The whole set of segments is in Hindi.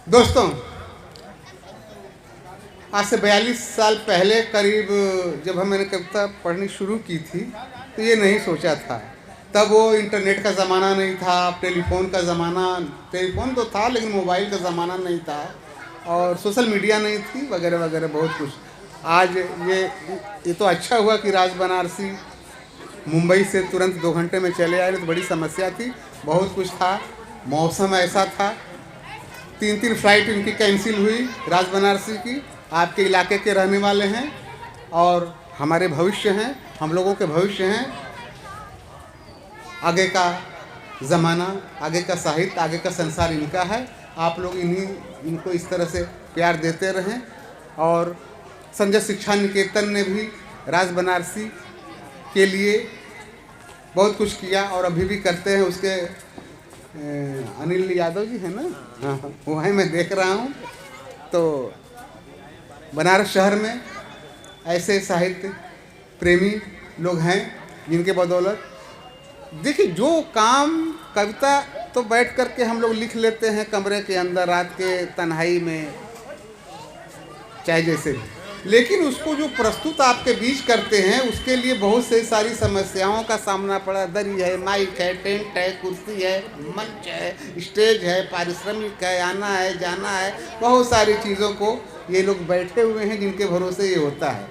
दोस्तों, आज से 42 साल पहले करीब जब मैंने कविता पढ़नी शुरू की थी तो ये नहीं सोचा था। तब वो इंटरनेट का ज़माना नहीं था, टेलीफोन का ज़माना, टेलीफोन तो था लेकिन मोबाइल का ज़माना नहीं था और सोशल मीडिया नहीं थी वगैरह वगैरह बहुत कुछ। आज ये तो अच्छा हुआ कि राज बनारसी मुंबई से तुरंत 2 घंटे में चले आए, तो बड़ी समस्या थी, बहुत कुछ था, मौसम ऐसा था, 3 फ्लाइट इनकी कैंसिल हुई राज बनारसी की। आपके इलाके के रहने वाले हैं और हमारे भविष्य हैं, हम लोगों के भविष्य हैं। आगे का ज़माना, आगे का साहित्य, आगे का संसार इनका है। आप लोग इनको इस तरह से प्यार देते रहें। और संजय शिक्षा निकेतन ने भी राज बनारसी के लिए बहुत कुछ किया और अभी भी करते हैं। उसके अनिल यादव जी है ना, हाँ वो है, मैं देख रहा हूँ। तो बनारस शहर में ऐसे साहित्य प्रेमी लोग हैं जिनके बदौलत देखिए जो काम कविता तो बैठ कर के हम लोग लिख लेते हैं कमरे के अंदर रात के तन्हाई में चाहे जैसे भी, लेकिन उसको जो प्रस्तुत आपके बीच करते हैं उसके लिए बहुत से सारी समस्याओं का सामना पड़ा। दरी है, माइक है, टेंट है, कुर्सी है, मंच है, स्टेज है, पारिश्रमिक है, आना है, जाना है, बहुत सारी चीज़ों को ये लोग बैठे हुए हैं जिनके भरोसे ये होता है।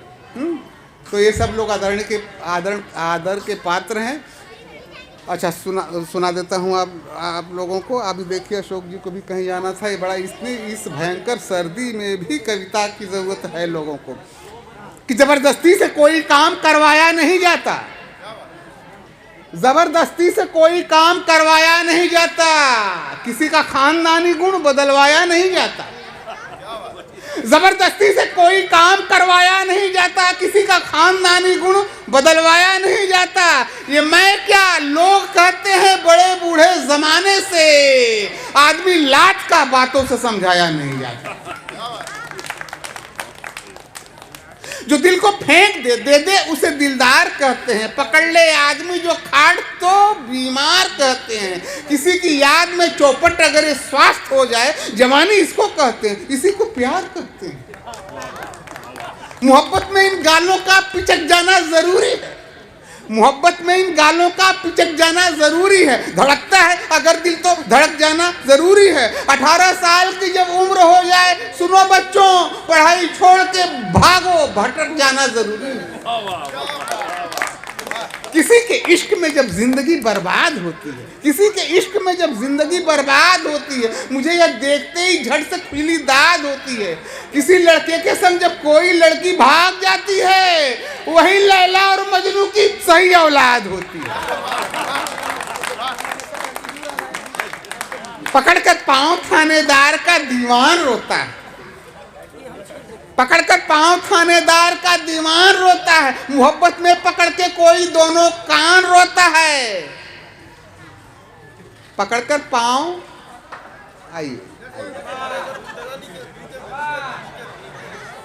तो ये सब लोग आदर के पात्र हैं। अच्छा, सुना देता हूँ आप लोगों को। अभी देखिए अशोक जी को भी कहीं जाना था, ये बड़ा इस भयंकर सर्दी में भी कविता की ज़रूरत है लोगों को कि ज़बरदस्ती से कोई काम करवाया नहीं जाता, ज़बरदस्ती से कोई काम करवाया नहीं जाता, किसी का खानदानी गुण बदलवाया नहीं जाता, जबरदस्ती से कोई काम करवाया नहीं जाता, किसी का खानदानी गुण बदलवाया नहीं जाता। ये मैं क्या, लोग कहते हैं बड़े बूढ़े जमाने से, आदमी लात का बातों से समझाया नहीं जाता। जो दिल को फेंक दे उसे दिलदार कहते हैं, पकड़ ले आदमी जो खाट तो बीमार कहते हैं, किसी की याद में चौपट अगर ये स्वास्थ्य हो जाए जवानी इसको कहते हैं, इसी को प्यार कहते हैं। मोहब्बत में इन गालों का पिचक जाना जरूरी है, मोहब्बत में इन गालों का पिचक जाना जरूरी है। धड़कता है अगर दिल तो धड़क जाना जरूरी है। 18 साल की जब उम्र हो जाए, सुनो बच्चों, पढ़ाई छोड़ के भागो, भटक जाना जरूरी है। किसी के इश्क में जब जिंदगी बर्बाद होती है, किसी के इश्क में जब जिंदगी बर्बाद होती है, मुझे यह देखते ही झट से पीली दाद होती है। किसी लड़के के संग जब कोई लड़की भाग जाती है, वही लैला और मजनू की सही औलाद होती है। पकड़कर पांव थानेदार का दीवान रोता है, पकड़कर पांव थानेदार का दीवान रोता है, मोहब्बत में पकड़ के कोई दोनों कान रोता है। पकड़कर पांव, आइए,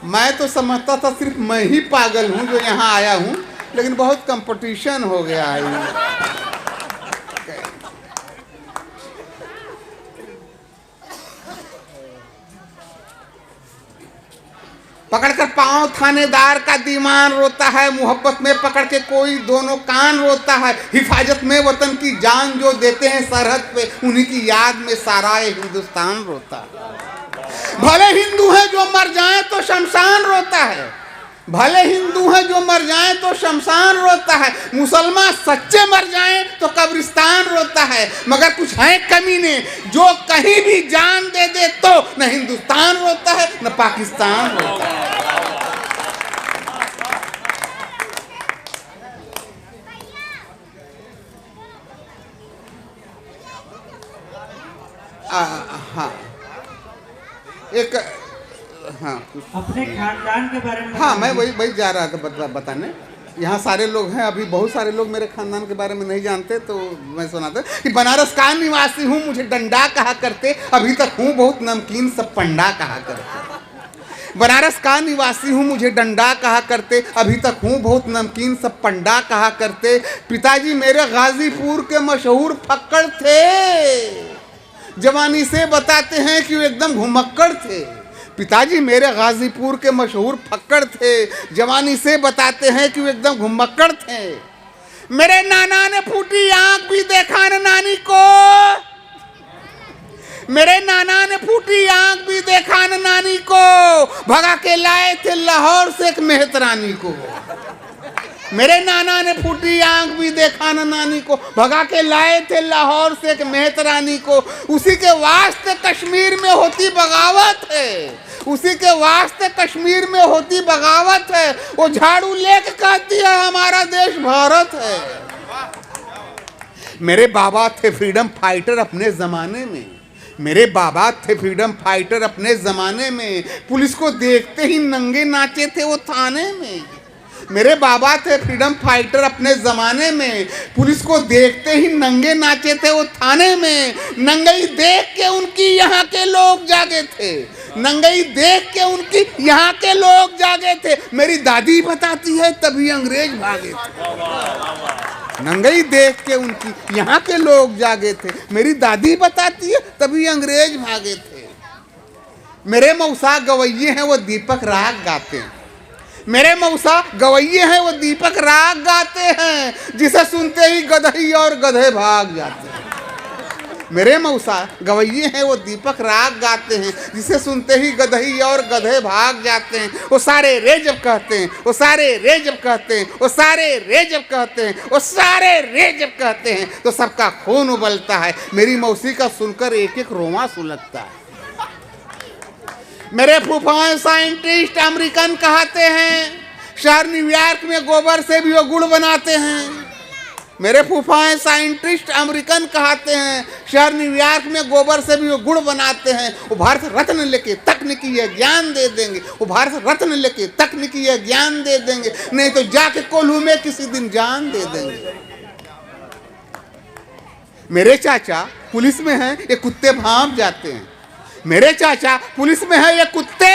मैं तो समझता था सिर्फ मैं ही पागल हूं जो यहां आया हूं, लेकिन बहुत कंपटीशन हो गया है। पकड़कर पांव थानेदार का दीवान रोता है, मोहब्बत में पकड़ के कोई दोनों कान रोता है। हिफाजत में वतन की जान जो देते हैं सरहद पे, उन्हीं की याद में सारा हिंदुस्तान रोता है। भले हिंदू हैं जो मर जाएं तो शमशान रोता है, भले हिंदू हैं जो मर जाएं तो शमशान रोता है, मुसलमान सच्चे मर जाएं तो कब्रिस्तान रोता है। मगर कुछ हैं कमीने जो कहीं भी जान दे दे तो न हिंदुस्तान रोता है न पाकिस्तान रोता है। हाँ, एक हाँ, अपने खानदान के बारे में। हाँ, मैं वही जा रहा था बताने। यहाँ सारे लोग हैं, अभी बहुत सारे लोग मेरे खानदान के बारे में नहीं जानते, तो मैं सुनाता कि बनारस का निवासी हूँ, मुझे डंडा कहा करते, अभी तक हूँ बहुत नमकीन, सब पंडा कहा करते। बनारस का निवासी हूँ, मुझे डंडा कहा करते, अभी तक हूँ बहुत नमकीन, सब पंडा कहा करते। पिताजी मेरे गाजीपुर के मशहूर फक्कड़ थे, जवानी से बताते हैं कि वो एकदम घुमक्कड़ थे। पिताजी मेरे गाजीपुर के मशहूर फक्कड़ थे। जवानी से बताते हैं कि वो एकदम घुमक्कड़ थे। मेरे नाना ने फूटी आंख भी देखा न नानी को, मेरे नाना ने फूटी आंख भी देखा न नानी को, भगा के लाए थे लाहौर से एक मेहतरानी को। मेरे नाना ने फूटी आंख भी देखा न नानी को, भगा के लाए थे लाहौर से एक मेहतरानी को। उसी के वास्ते कश्मीर में होती बगावत है, उसी के वास्ते कश्मीर में होती बगावत है। वो झाड़ू लेके कहती है हमारा देश भारत है। मेरे बाबा थे फ्रीडम फाइटर अपने जमाने में, मेरे बाबा थे फ्रीडम फाइटर अपने जमाने में। पुलिस को देखते ही नंगे नाचे थे वो थाने में। मेरे बाबा थे फ्रीडम फाइटर अपने जमाने में, पुलिस को देखते ही नंगे नाचे थे वो थाने में। नंगई देख के उनकी यहाँ के लोग जागे थे, नंगई देख के उनकी यहाँ के लोग जागे थे। मेरी दादी बताती है तभी अंग्रेज भागे थे। नंगई देख के उनकी यहाँ के लोग जागे थे, मेरी दादी बताती है तभी अंग्रेज भागे थे। मेरे मौसा गवैये हैं वो दीपक राग गाते हैं, मेरे मौसा गवैये हैं वो दीपक राग गाते हैं, जिसे सुनते ही गधई और गधे भाग जाते हैं। मेरे मौसा गवैये हैं वो दीपक राग गाते हैं, जिसे सुनते ही गधई और गधे भाग जाते हैं। वो सारे रे जब कहते हैं, वो सारे रे जब कहते हैं, वो सारे रे जब कहते हैं, वो सारे रे जब कहते हैं तो सबका खून उबलता है। मेरी मौसी का सुनकर एक एक रोमा सुलगता है। मेरे फूफा साइंटिस्ट अमेरिकन कहते हैं, शहर न्यूयॉर्क में गोबर से भी वो गुड़ बनाते हैं। मेरे फूफा साइंटिस्ट अमेरिकन कहते हैं, शहर न्यूयॉर्क में गोबर से भी वो गुड़ बनाते हैं। वो भारत रत्न लेके तकनीकी ज्ञान दे देंगे, वो भारत रत्न लेके तकनीकी ज्ञान दे देंगे, नहीं तो जाके कोल्हू में किसी दिन जान दे देंगे। मेरे चाचा पुलिस में हैं, ये कुत्ते भांप जाते हैं। मेरे चाचा पुलिस में है, ये कुत्ते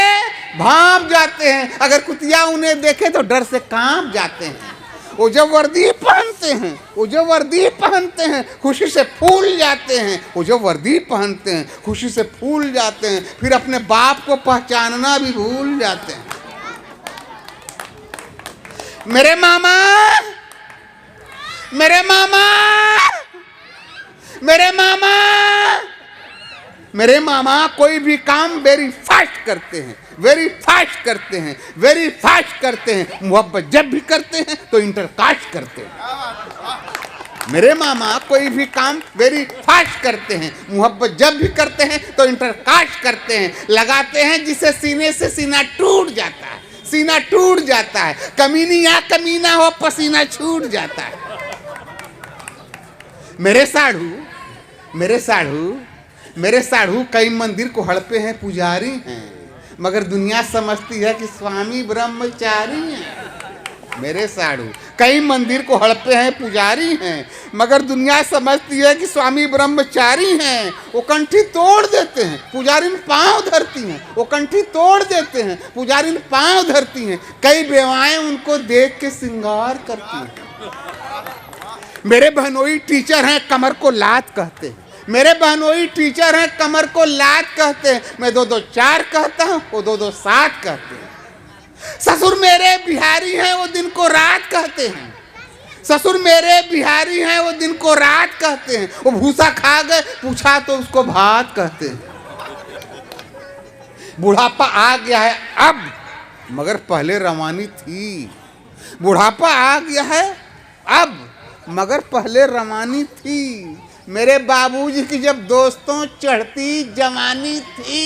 भांप जाते हैं। अगर कुतिया उन्हें देखे तो डर से कांप जाते हैं। वो जब वर्दी पहनते हैं, वो जब वर्दी पहनते हैं खुशी से फूल जाते हैं। वो जब वर्दी पहनते हैं खुशी से फूल जाते हैं, फिर अपने बाप को पहचानना भी भूल जाते हैं। मेरे मामा, मेरे मामा, मेरे मामा, मेरे मामा कोई भी काम वेरी फास्ट करते हैं, वेरी फास्ट करते हैं, वेरी फास्ट करते हैं। मोहब्बत जब भी करते हैं तो इंटरकास्ट करते हैं। मेरे मामा कोई भी काम वेरी फास्ट करते हैं, मोहब्बत जब भी करते हैं तो इंटरकास्ट करते हैं। लगाते हैं जिसे सीने से सीना टूट जाता है, सीना टूट जाता है। कमीनी या कमीना हो पसीना छूट जाता है। मेरे साढ़ू, मेरे साढ़ू, मेरे साढ़ू कई मंदिर को हड़पे हैं, पुजारी हैं, मगर दुनिया समझती है कि स्वामी ब्रह्मचारी हैं। मेरे साढ़ू कई मंदिर को हड़पे हैं, पुजारी हैं, मगर दुनिया समझती है कि स्वामी ब्रह्मचारी हैं। वो कंठी तोड़ देते हैं, पुजारी पांव धरती हैं। वो कंठी तोड़ देते हैं, पुजारी पांव धरती हैं। कई बेवाएं उनको देख के श्रृंगार करती हैं। मेरे बहनोई टीचर हैं, कमर को लात कहते हैं। मेरे बहनोई टीचर हैं, कमर को लात कहते हैं। मैं 2-2 4 कहता हूँ, वो 2-2 7 कहते हैं। ससुर मेरे बिहारी हैं, वो दिन को रात कहते हैं। ससुर मेरे बिहारी हैं, वो दिन को रात कहते हैं। वो भूसा खा गए, पूछा तो उसको भात कहते हैं। बुढ़ापा आ गया है अब, मगर पहले रवानी थी। बुढ़ापा आ गया है अब, मगर पहले रवानी थी। मेरे बाबूजी की जब दोस्तों चढ़ती जवानी थी,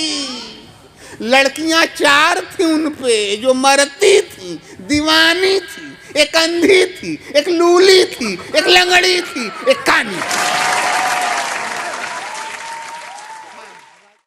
लड़कियां 4 थी उन पे जो मरती थी, दीवानी थी। एक अंधी थी, एक लूली थी, एक लंगड़ी थी, एक कानी थी।